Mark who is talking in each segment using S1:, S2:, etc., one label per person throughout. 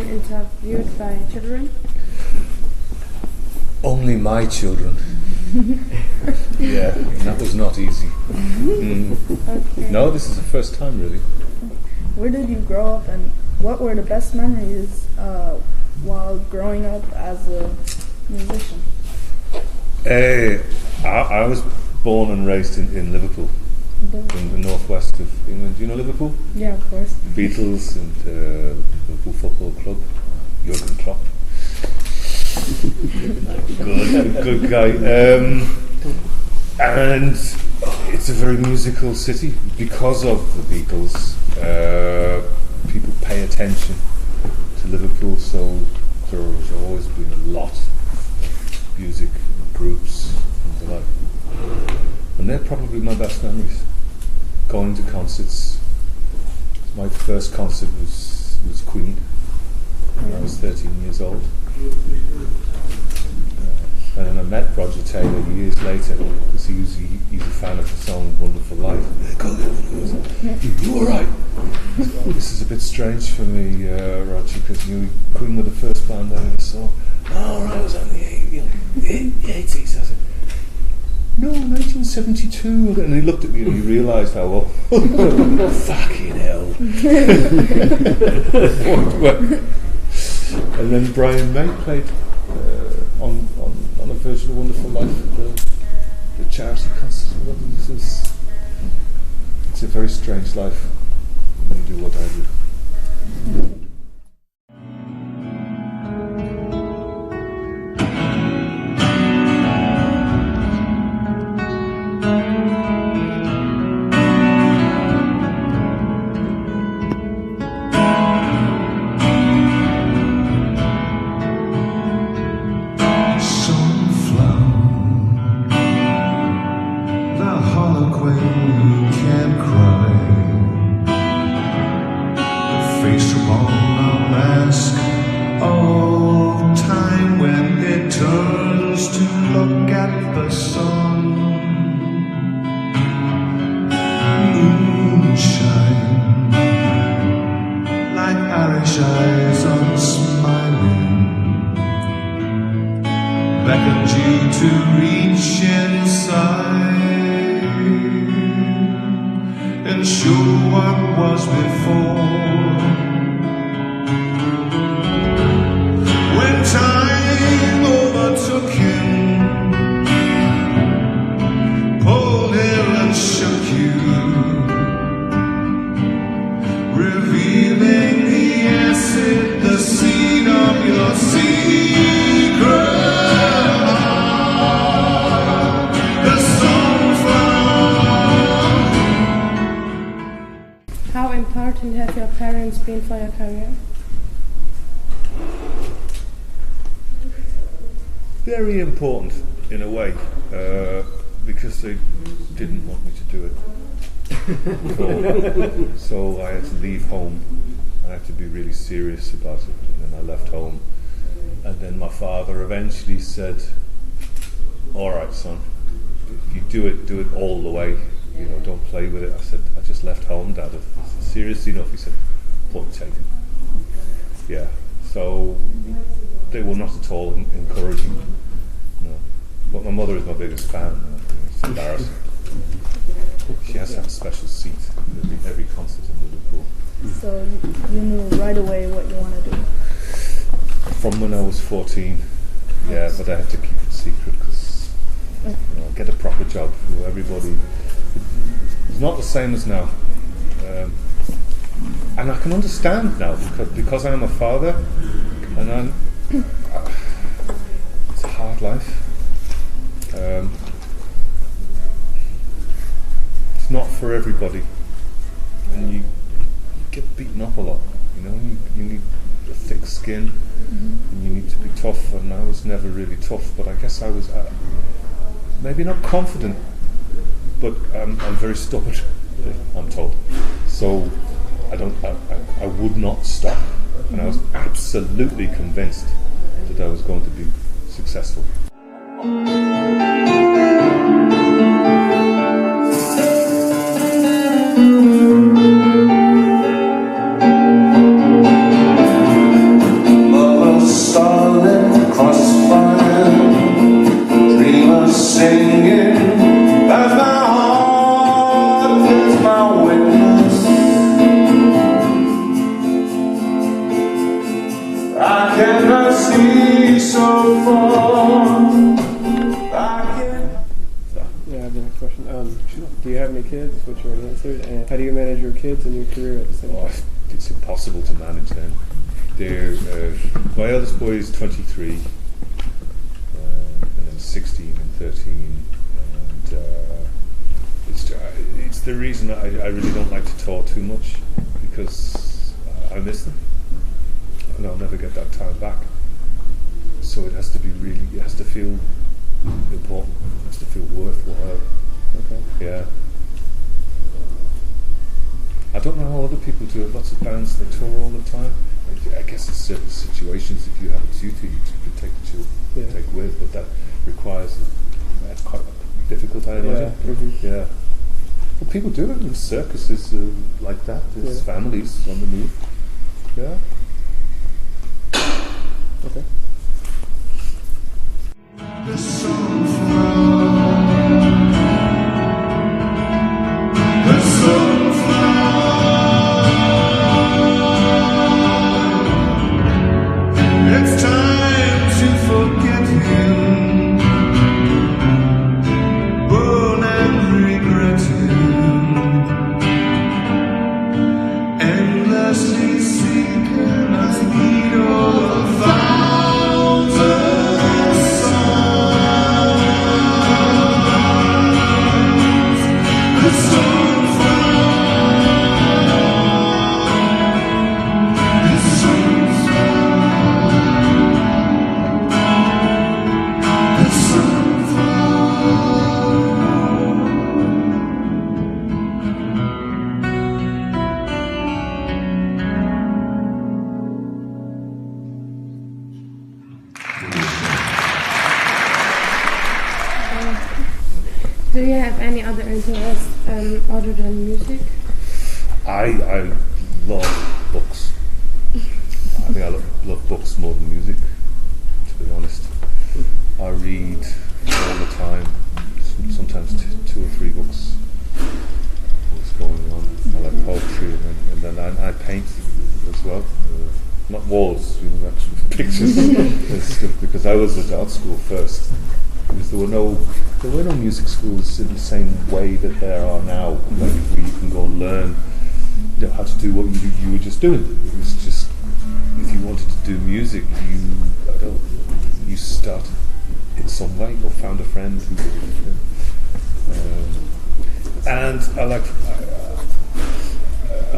S1: been interviewed by children?
S2: Only my children. Yeah, that was not easy.
S1: Okay.
S2: No, this is the first time really.
S1: Where did you grow up, and what were the best memories while growing up as a musician?
S2: I was born and raised in Liverpool, in the northwest of England. Do you know Liverpool?
S1: Yeah, of course.
S2: The Beatles and Liverpool Football Club, Jurgen Klopp. good guy. And it's a very musical city because of the Beatles. People pay attention to Liverpool, so there's always been a lot of music groups and the like. And they're probably my best memories. Going to concerts. My first concert was Queen when I was 13 years old. And then I met Roger Taylor years later because he's a fan of the song Wonderful Life. You alright? This is a bit strange for me, Roger, because Queen were the first band I ever saw. Oh, right, I was on the 80s. I said, no, 1972. And he looked at me and he realised how old. Fucking hell. And then Brian May played on a version of Wonderful Life at the charity concert. It's a very strange life when you do what I do.
S1: Have your parents been for your career?
S2: Very important in a way, because they didn't want me to do it. So I had to leave home. I had to be really serious about it. And then I left home. And then my father eventually said, all right, son, if you do it all the way. You know, don't play with it. I said, I just left home, Dad. Seriously enough, he said, point taken. Yeah. So they were not at all encouraging. No. But my mother is my biggest fan. It's embarrassing. She has that special seat at every concert in Liverpool.
S1: So you knew right away what you want to do?
S2: From when I was 14. Yeah, but I had to keep it secret because get a proper job. Everybody. It's not the same as now, and I can understand now because I'm a father, and it's a hard life. It's not for everybody, and you get beaten up a lot. You know, you need a thick skin, and you need to be tough. And I was never really tough, but I guess I was maybe not confident. But I'm very stubborn, I'm told. So I would not stop, and I was absolutely convinced that I was going to be successful.
S3: many kids, which you already answered, and how do you manage your kids and your career at the same time?
S2: It's impossible to manage them. They're, my eldest boy is 23, and then 16 and 13, and it's the reason I really don't like to talk too much, because I miss them, and I'll never get that time back. So it has to be it has to feel important, it has to feel worthwhile.
S3: Okay.
S2: Yeah. I don't know how other people do it. Lots of bands, they tour all the time. I guess in certain situations, if you have a duty, you can take the children, take with, but that requires, that's quite difficult, I imagine. Yeah. Well, people do it in circuses like that. There's families on the move. Yeah.
S3: Okay.
S4: The sunflower, the sunflower, it's time to forget him, burn and regret him, endlessly seeking a need of a thousand songs. The sunflower, the sunflower, the
S5: Do you have any other interests other than music?
S2: I love books. I think I love books more than music, to be honest. I read all the time, sometimes two or three books. What's going on? I like poetry, and then I paint as well. Not walls, actual pictures and stuff, because I was at art school first. Because there were no music schools in the same way that there are now, like where you can go and learn how to do what you were just doing. It was just, if you wanted to do music, you started in some way or found a friend who did it. And I like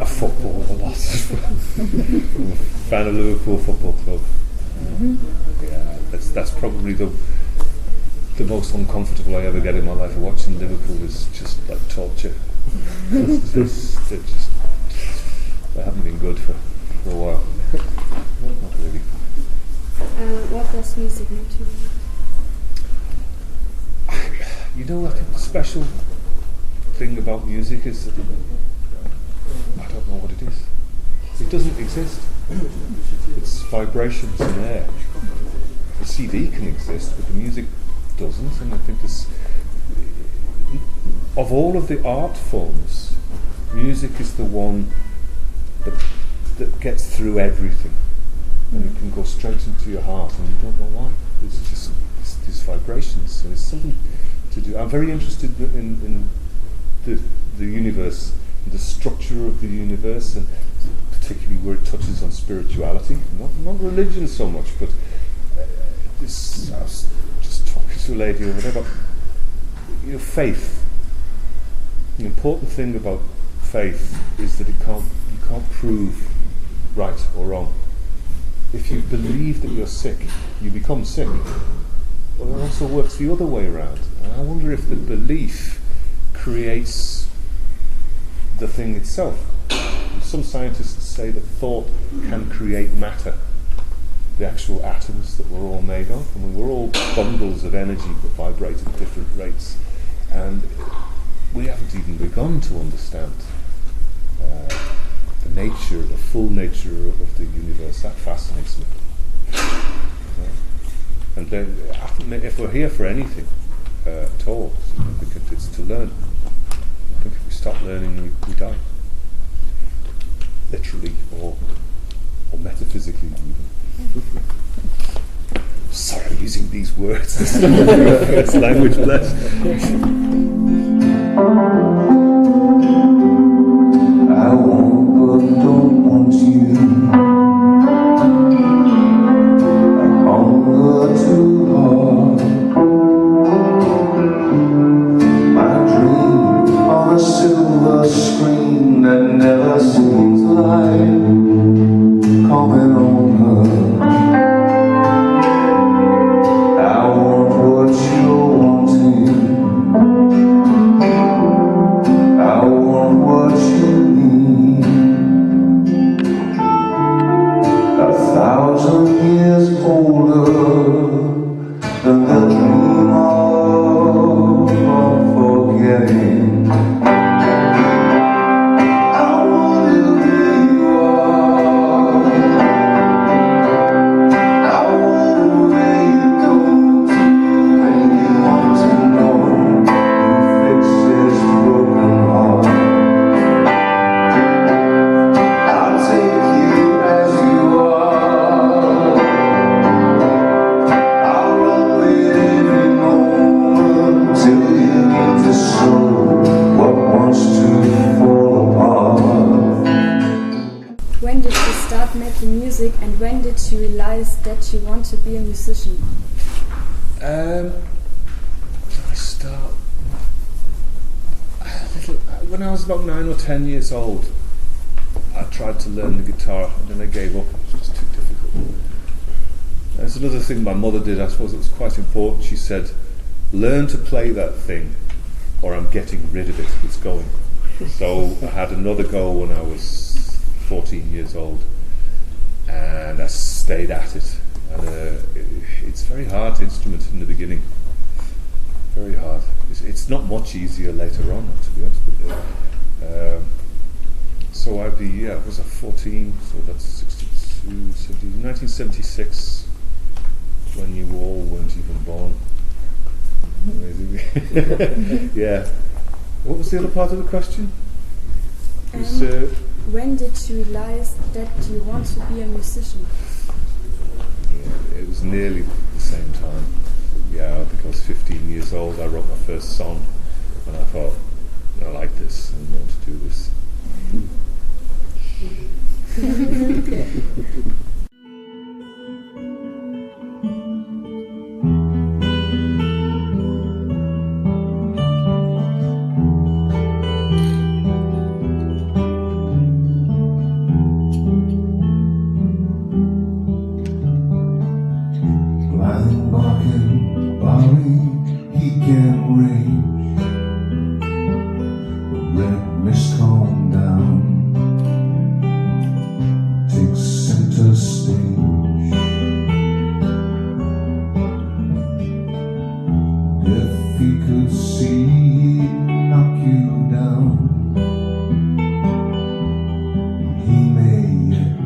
S2: football a lot. I'm a fan of Liverpool Football Club. Yeah, that's probably the most uncomfortable I ever get in my life. Watching Liverpool is just like torture. They haven't been good for a while. Not really.
S5: What does music mean to you?
S2: You know, I think the special thing about music is that I don't know what it is. It doesn't exist. It's vibrations in air. The CD can exist, but the music doesn't. And I think this, of all of the art forms, music is the one that gets through everything, and it can go straight into your heart, and you don't know why. It's just these vibrations, and it's something to do. I'm very interested in the universe, the structure of the universe, and particularly where it touches on spirituality, not religion so much, but this. I was just talking to a lady over there about faith. The important thing about faith is that you can't prove right or wrong. If you believe that you're sick, you become sick. Well, it also works the other way around. And I wonder if the belief creates the thing itself. Some scientists say that thought can create matter, the actual atoms that we're all made of. I mean, we're all bundles of energy that vibrate at different rates, and we haven't even begun to understand the full nature of the universe. That fascinates me. And then, if we're here for anything at all, I think it's to learn. I think if we stop learning, we die. Literally, or metaphysically even. Sorry, I'm using these words. This is not my first language, bless.
S4: never seems like coming on her. I want what you're wanting, I want what you need. 1,000 years older than the dream of forgetting.
S1: When did you start making music, and when did you realize that you want to be a musician?
S2: I start when I was about 9 or 10 years old. I tried to learn the guitar, and then I gave up. It was just too difficult. There's another thing my mother did. I suppose it was quite important. She said, "Learn to play that thing, or I'm getting rid of it. It's going." So I had another go when I was 14 years old, and I stayed at it. And it's a very hard instrument in the beginning. Very hard. It's not much easier later on, to be honest with you. So I'd be, was I 14? So that's 62, 70, 1976, when you all weren't even born. Yeah. What was the other part of the question?
S1: When did you realize that you want to be a musician?
S2: Yeah, it was nearly the same time. Yeah, I think I was 15 years old. I wrote my first song, and I thought, I like this, and I want to do this.
S4: Blind barking, barring, he can rage. The red mist calm down, takes center stage. If he could see, he'd knock you down. He may yet,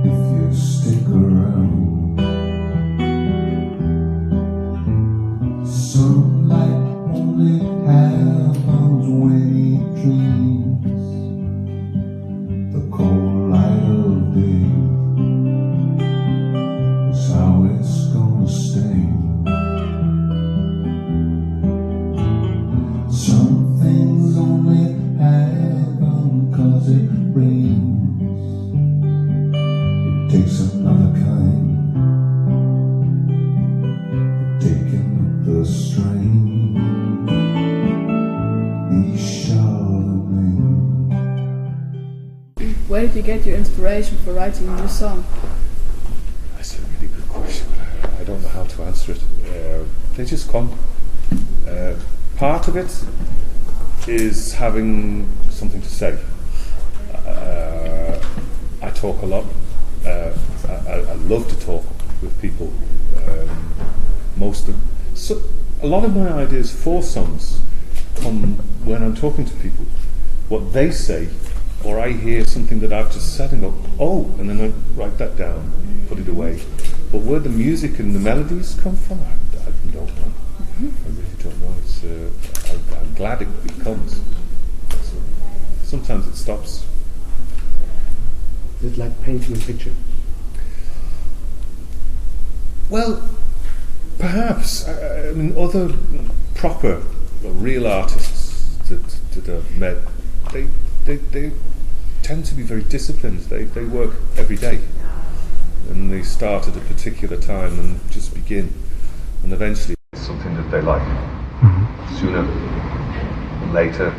S4: if you stick around. Sunlight only happens when he dreams. The cold light of day is how it's gonna stay. Some things only happen 'cause it rains. It takes another kind, taking the strain. These Charlemagne.
S1: Where did you get your inspiration for writing a new song?
S2: That's a really good question. I don't know how to answer it. They just come. Part of it is having something to say. I talk a lot. I love to talk with people. A lot of my ideas for songs come when I'm talking to people. What they say, or I hear something that I've just said and go, oh, and then I write that down, put it away. But where the music and the melodies come from, I don't know. I really don't know. I'm glad it comes. So sometimes it stops.
S3: Is it like painting a picture?
S2: Well, perhaps. I mean, other proper, real artists that I've met, they tend to be very disciplined. They work every day, and they start at a particular time and just begin, and eventually it's something that they like. Sooner than later,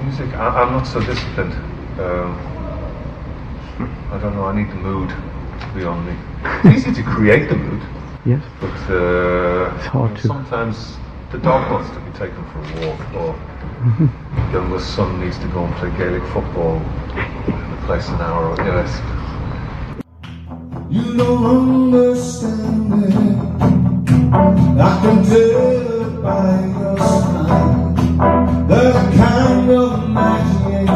S2: Music, I'm not so disciplined. I don't know, I need the mood to be on me. It's easy to create the mood,
S3: Yes.
S2: but
S3: It's hard to.
S2: sometimes the dog wants to be taken for a walk, or youngest son needs to go and play Gaelic football in a place an hour. Yes.
S4: You don't understand it. I can tell by your smile. There's a kind of magic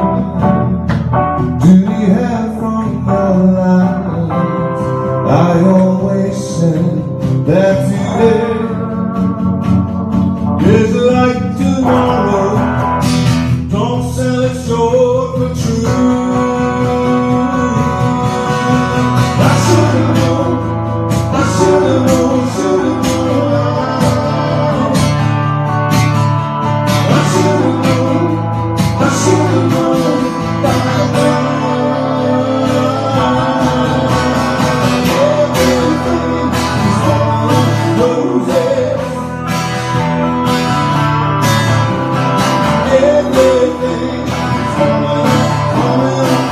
S4: do you have from your life. I always said that today is like tomorrow. Don't sell it short for true. I should've known, I should've known, should've known. I should've known, I should've known by now. Everything is full of roses. Everything is coming up, coming up.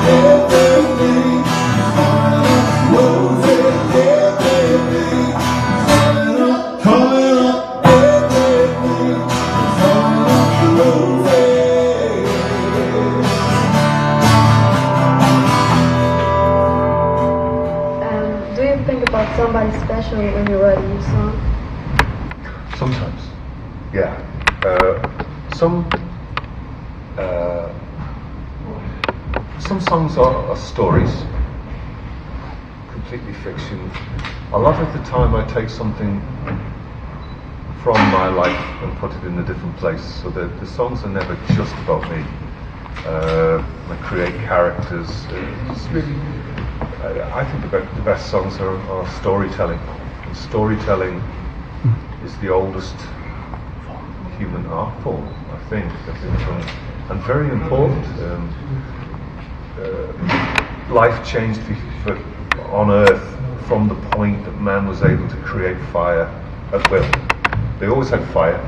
S4: Everything is coming up, roses. Everything is coming up, coming up. Everything is coming up, roses.
S6: Do you think about somebody special when you write a new song?
S2: Sometimes, yeah. Some songs are stories, completely fiction. A lot of the time I take something from my life and put it in a different place, so that the songs are never just about me. I create characters. It's really, I think the best songs are storytelling. And storytelling is the oldest human art form, I think, and very important. Life changed on Earth from the point that man was able to create fire at will. They always had fire,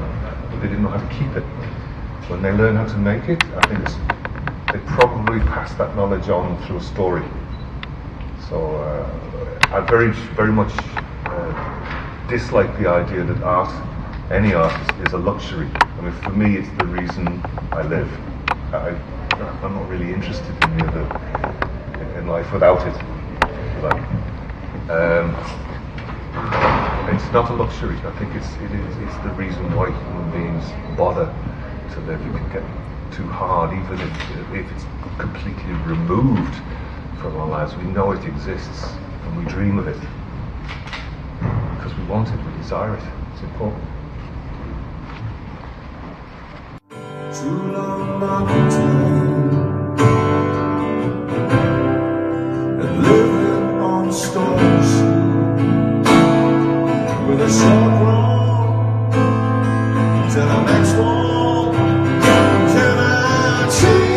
S2: but they didn't know how to keep it. When they learned how to make it, I think they probably passed that knowledge on through a story. So I very much dislike the idea that art, any art, is a luxury. I mean, for me, it's the reason I live. I'm not really interested in the other, in life without it. Like, it's not a luxury. I think it's the reason why human beings bother to live. It can get too hard, even if it's completely removed from our lives. We know it exists, and we dream of it because we want it, we desire it. It's important.
S4: Too long not time and living on stars with a short run to the next one. Can I change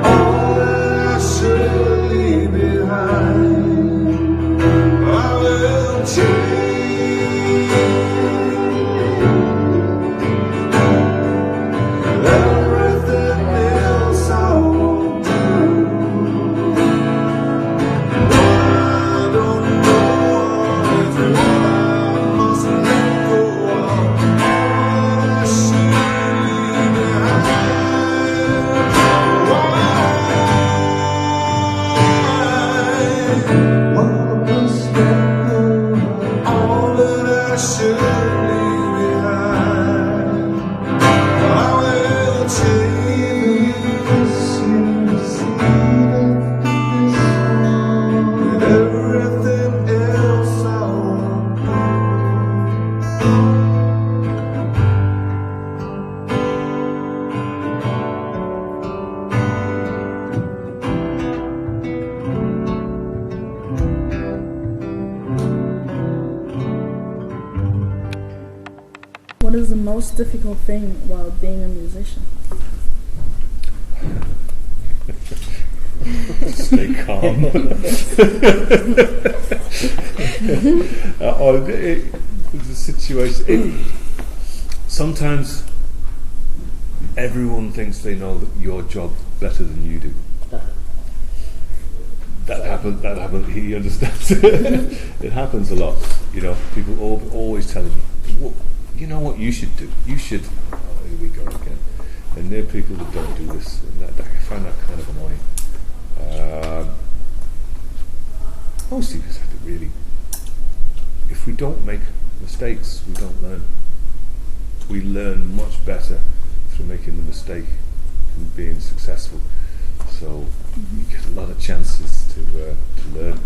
S4: all that I should leave behind? I will change.
S1: What is the most difficult thing while being a musician?
S2: Stay calm. The situation. Sometimes everyone thinks they know your job better than you do. That happens. He understands. It happens a lot. You know, people always telling me, well, you know what you should do. You should. Oh, here we go again. And there are people that don't do this, and I find that kind of annoying. Mostly because if we don't make mistakes, we don't learn. We learn much better through making the mistake than being successful. So you get a lot of chances to learn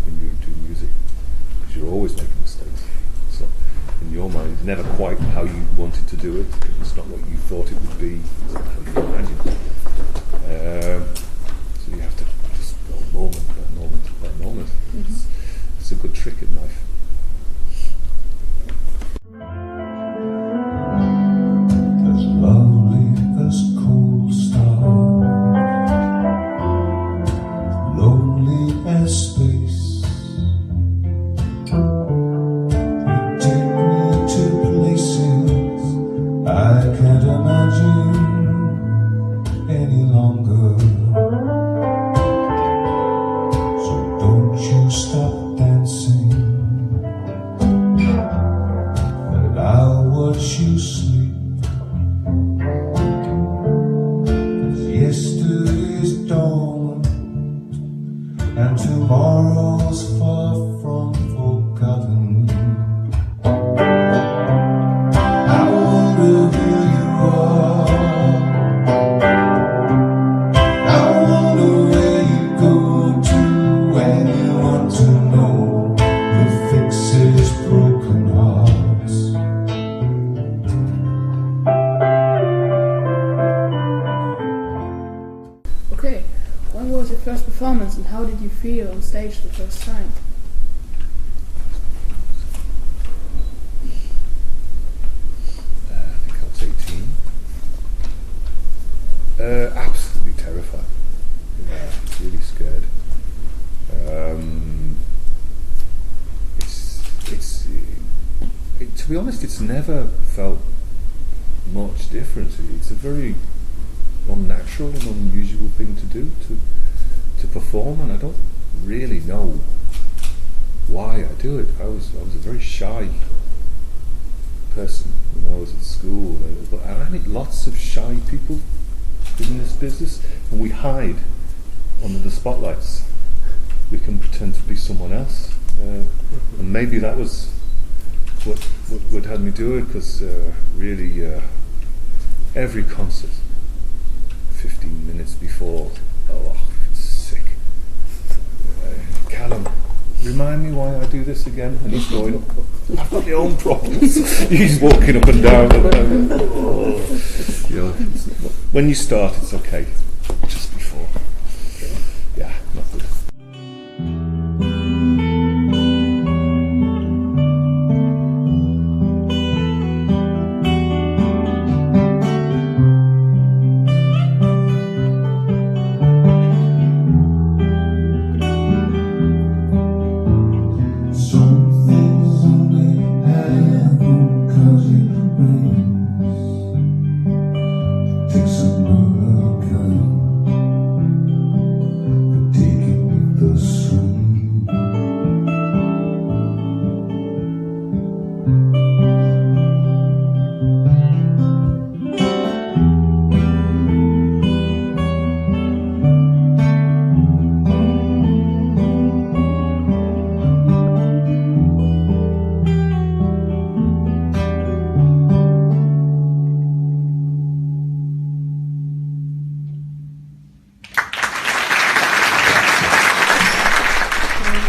S2: when you do music, because you're always making mistakes. So in your mind, it's never quite how you wanted to do it. It's not what you thought it would be. It's not how you imagined. So you have to just go moment by moment by moment. It's a good trick in life.
S4: As lovely as cold star, lonely as space. You take me to places I can't imagine any longer. So don't you stop dancing, and I'll watch you sleep. 'Cause yesterday's dawn and tomorrow's far from forgotten. I wonder who you are. I wonder where you go to when you want to know who fixes broken hearts.
S1: Okay, when was your first performance and how did you feel on stage the first time?
S2: I think I was 18. Absolutely terrified. Yeah, really scared. To be honest, it's never felt much different. It's a very unnatural and unusual thing to do, to perform, and I don't really know why I do it. I was a very shy person when I was at school, but I meet lots of shy people in this business, and we hide under the spotlights. We can pretend to be someone else, and maybe that was what had me do it, because really every concert 15 minutes before, it's sick. Callum, remind me why I do this again? And he's going, I've got my own problems. He's walking up and down. You know, when you start, it's okay. Just before. Yeah, not good.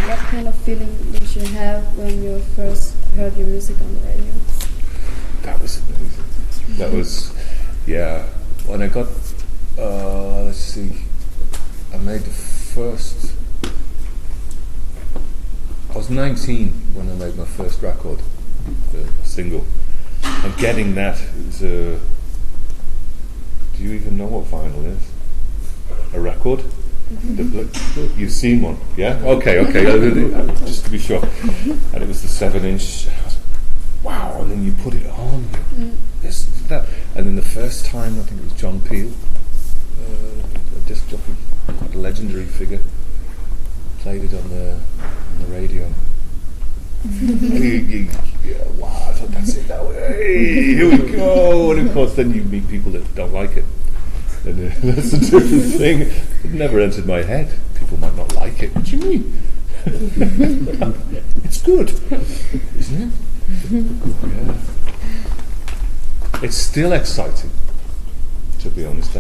S7: What kind of feeling did you have when you first heard your music on the radio?
S2: That was amazing. That was, yeah. When I got, let's see, I made the first, I was 19 when I made my first record, the single. And getting that is do you even know what vinyl is? A record? You've seen one, yeah? Okay, just to be sure. And it was the 7-inch. Wow, and then you put it on, this, that. And then the first time, I think it was John Peel, a disc jockey, a legendary figure, played it on the radio. Wow, I thought that's it now. Hey, here we go. And of course, then you meet people that don't like it. And that's a different thing. It never entered my head. People might not like it. What do you mean? It's good, isn't it? Yeah. It's still exciting, to be honest.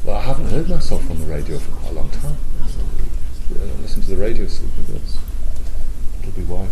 S2: Well, I haven't heard myself on the radio for quite a long time. I don't listen to the radio, so that'll be why.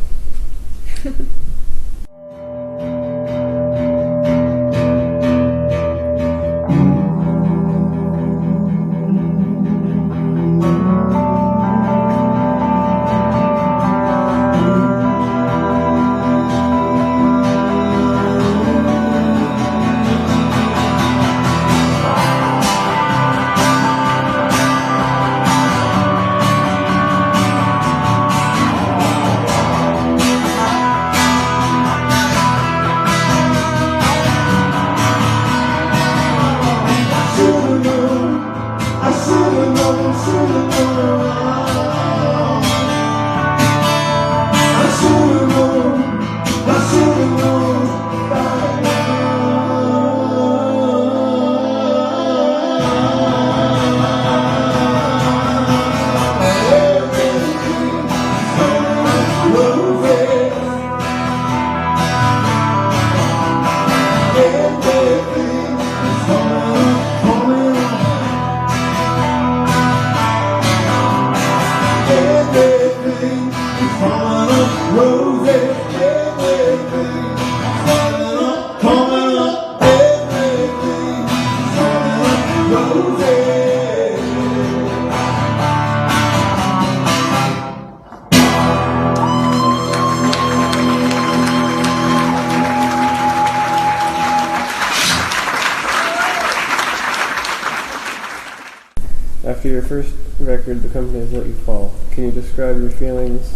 S3: After your first record, The Company Has Let You Fall, can you describe your feelings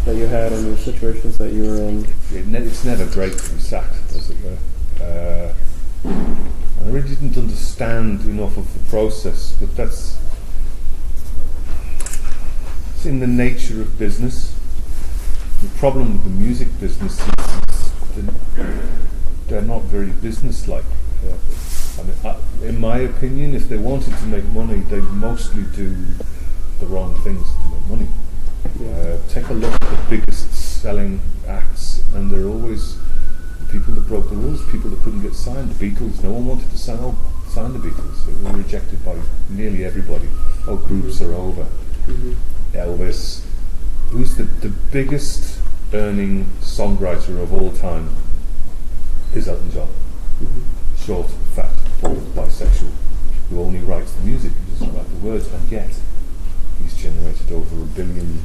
S3: that you had and the situations that you were in?
S2: It's never great to be sacked, as it were. I really didn't understand enough of the process, but it's in the nature of business. The problem with the music business is they're not very business-like. I mean, in my opinion, if they wanted to make money, they'd mostly do the wrong things to make money. Take a look at the biggest selling acts, and they're always the people that broke the rules, people that couldn't get signed. The Beatles, no one wanted to sign the Beatles. They were rejected by nearly everybody. Oh, groups are over. Elvis, who's the biggest earning songwriter of all time, is Elton John. Short, fat, bald, bisexual, who only writes the music, he doesn't write the words, and yet he's generated over £1 billion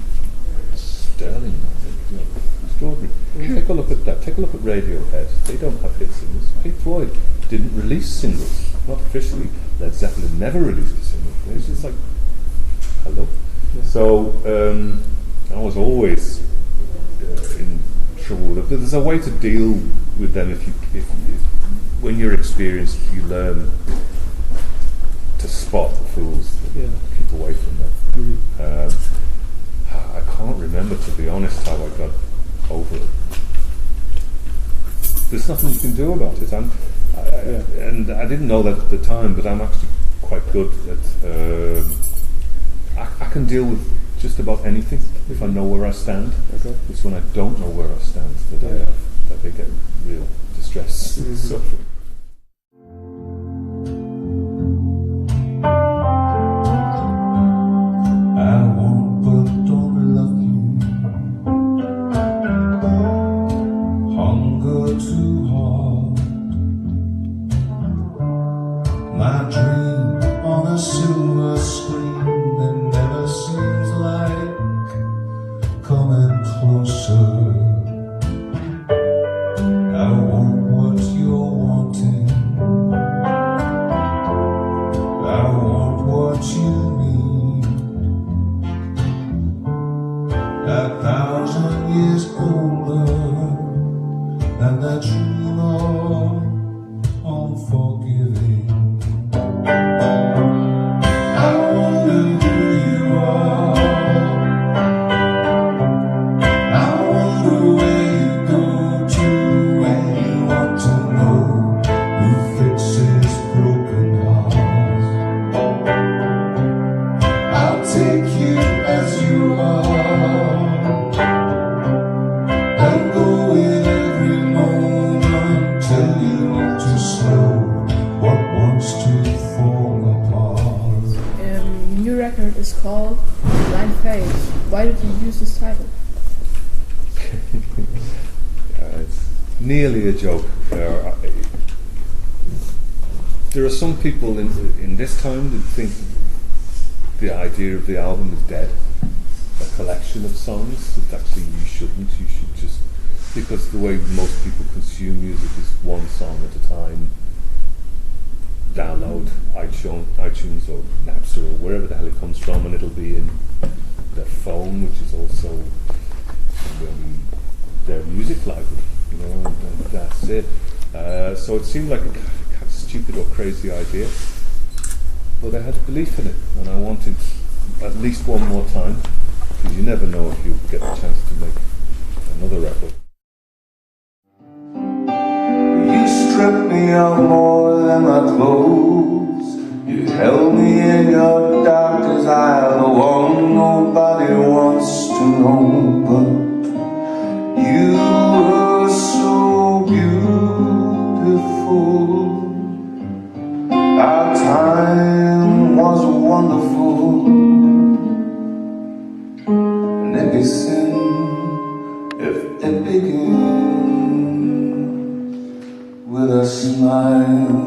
S2: sterling, I think. Extraordinary. Take a look at that. Take a look at Radiohead. They don't have hit singles. Pink Floyd didn't release singles, not officially. Led Zeppelin never released a single. It's just like, hello. Yeah. So I was always in trouble with it. There's a way to deal with them if when you're experienced, you learn to spot the fools, keep away from them. I can't remember, to be honest, how I got over it. There's nothing you can do about it. And I didn't know that at the time, but I'm actually quite good at. I can deal with just about anything if I know where I stand. Okay. It's when I don't know where I stand that they get real distress and suffering.
S4: I won't, but don't love you. Hunger too hard. My dream on a silver screen that never seems like coming closer. I want what you're true love, unforgiving. I wonder who you are. I wonder where you go to when you want to know who fixes broken hearts. I'll take you as you are and go with every moment, tell you not to slow what wants to fall apart.
S1: New record is called Blind Faith. Why did you use this title?
S2: It's nearly a joke. There are some people in this time that think the idea of the album is dead. A collection of songs that actually you shouldn't. You should just, because the way most people consume music is one song at a time. Download iTunes or Napster or wherever the hell it comes from, and it'll be in their phone, which is also their music library, you know, and that's it. So it seemed like a kind of stupid or crazy idea, but I had belief in it, and I wanted at least one more time, because you never know if you get the chance to make another record.
S4: You stripped me of more than my clothes. You held me in your dark desire, the one nobody wants to know. But you were so beautiful. Our time was wonderful, and it'd be sin if it began with a smile.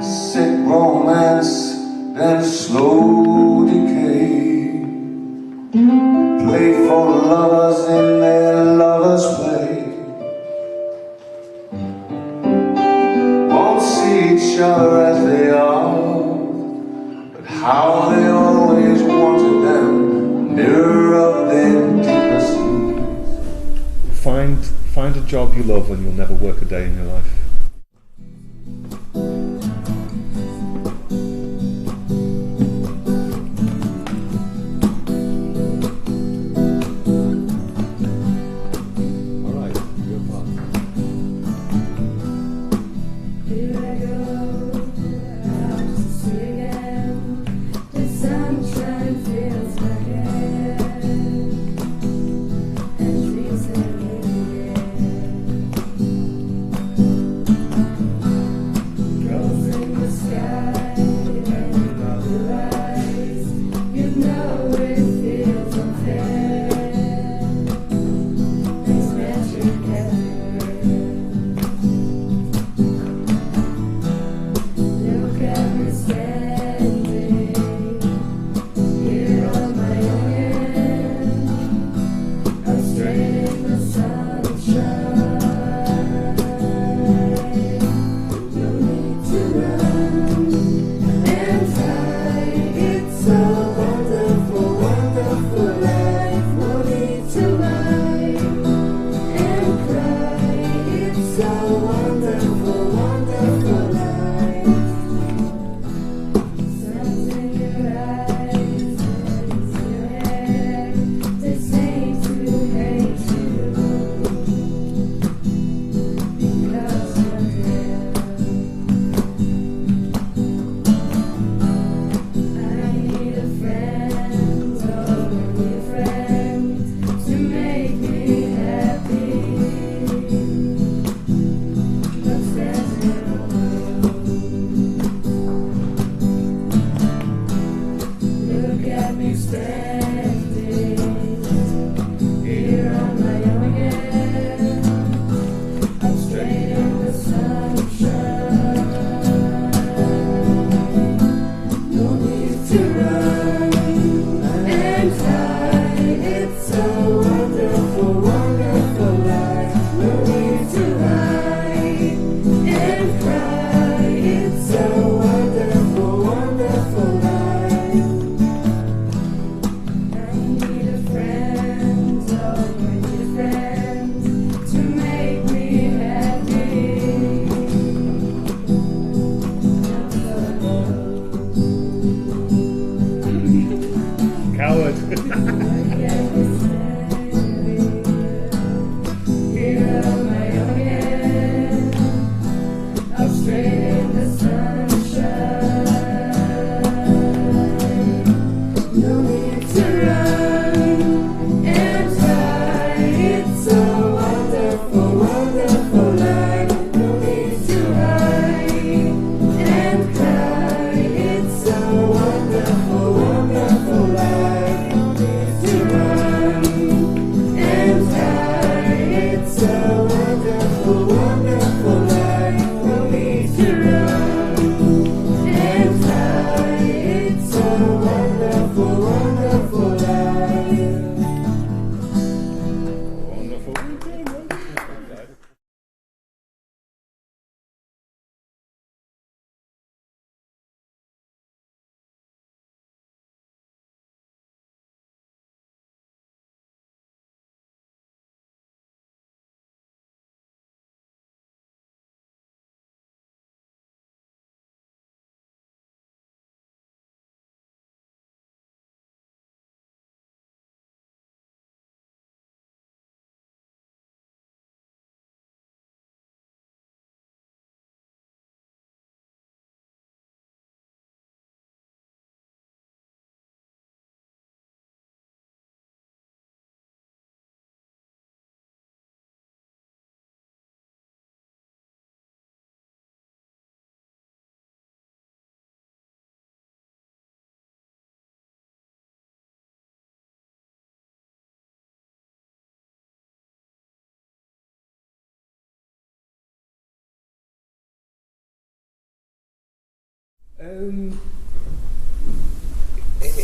S4: Sick romance, then slow decay. Play for lovers in their lovers' play. Won't see each other as they are, but how they always wanted them, mirror of their deepest needs.
S2: Find a job you love and you'll never work a day in your life.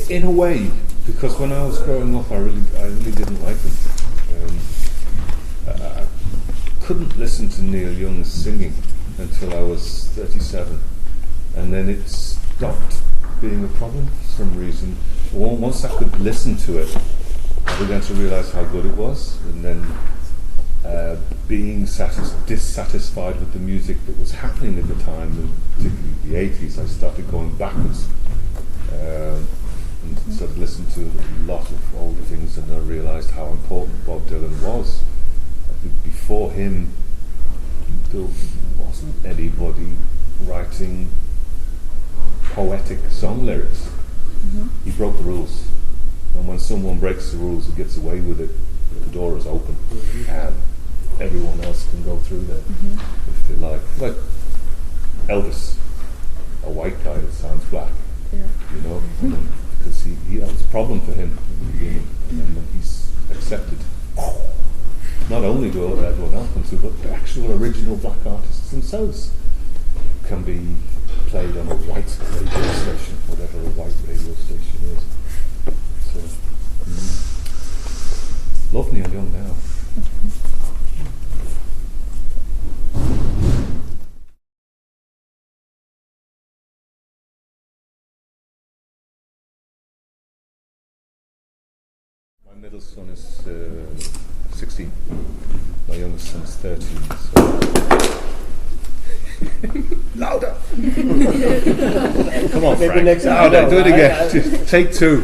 S2: In a way, because when I was growing up, I really didn't like them. I couldn't listen to Neil Young's singing until I was 37, and then it stopped being a problem for some reason. Once I could listen to it, I began to realise how good it was, and then being dissatisfied with the music that was happening at the time, and particularly the 80s, I started going backwards and started listening to a lot of older things, and I realised how important Bob Dylan was. I think before him, there wasn't anybody writing poetic song lyrics. He broke the rules, and when someone breaks the rules and gets away with it, the door is open, and everyone else can go through there if they like. Like Elvis, a white guy that sounds black, you know, because that was a problem for him in the beginning, and then when he's accepted, not only do everyone else want to, but the actual original black artists themselves can be played on a white radio station, whatever a white radio station is. So, love Neil Young now. My middle son is 16. My youngest son's 13. So. Louder! Come on, Frank.
S3: Maybe next
S2: louder. Do it again. Take two.